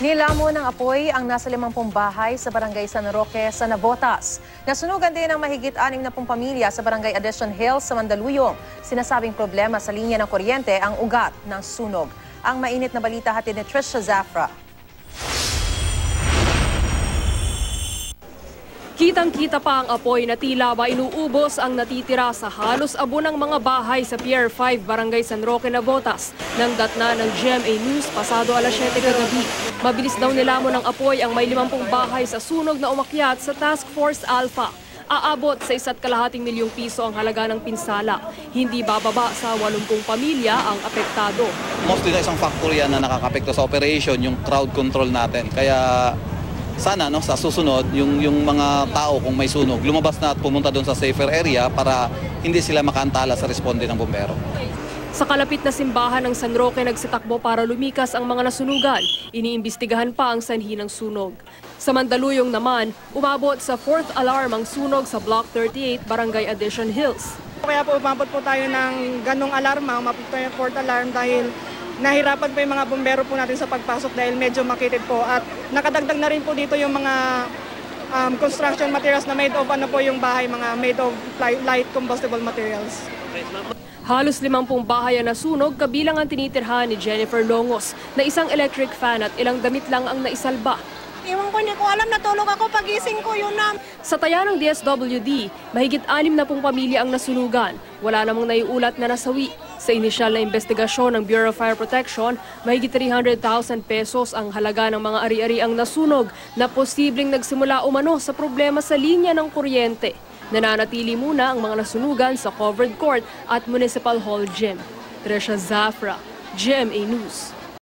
Nilamo ng apoy ang nasa 50 bahay sa Barangay San Roque sa Navotas. Nasunugan din ang mahigit 60 pamilya sa Barangay Addition Hills sa Mandaluyong. Sinasabing problema sa linya ng kuryente ang ugat ng sunog. Ang mainit na balita hatid ni Trisha Zafra. Kitang-kita pa ang apoy na tila ba inuubos ang natitira sa halos abo ng mga bahay sa Pier 5, Barangay San Roque, Navotas. Nang datna ng GMA News pasado alas 7 kagabi. Mabilis daw nilamon ng apoy ang may 50 bahay sa sunog na umakyat sa Task Force Alpha. Aabot sa 1.2 milyong piso ang halaga ng pinsala. Hindi bababa sa 80 pamilya ang apektado. Mostly na isang factor yan na nakakapekto sa operation, yung crowd control natin. Kaya sana sa susunod, yung mga tao kung may sunog, lumabas na at pumunta doon sa safer area para hindi sila makaantala sa responde ng bombero. Sa kalapit na simbahan ng San Roque nagsitakbo para lumikas ang mga nasunugan. Iniimbestigahan pa ang sanhi ng sunog. Sa Mandaluyong naman, umabot sa 4th alarm ang sunog sa Block 38, Barangay Addition Hills. Kaya po umabot po tayo ng ganong alarma, umabot tayo ng 4th alarm dahil nahirapan po yung mga bombero po natin sa pagpasok dahil medyo makitid po. At nakadagdag na rin po dito yung mga construction materials na made of po yung bahay, mga made of light combustible materials. Halos 50 bahay ang nasunog, kabilang ang tinitirhan ni Jennifer Longos na isang electric fan at ilang damit lang ang naisalba. Iwan ko, hindi ko alam, natulog ako, pagising ko yun na. Sa taya ng DSWD, mahigit 60 pamilya ang nasunugan. Wala namang naiulat na nasawi. Sa inisyal na investigasyon ng Bureau of Fire Protection, mahigit 300,000 pesos ang halaga ng mga ari-ari ang nasunog na posibleng nagsimula umano sa problema sa linya ng kuryente. Nananatili muna ang mga nasunugan sa covered court at municipal hall gym. Trisha Zafra, GMA News.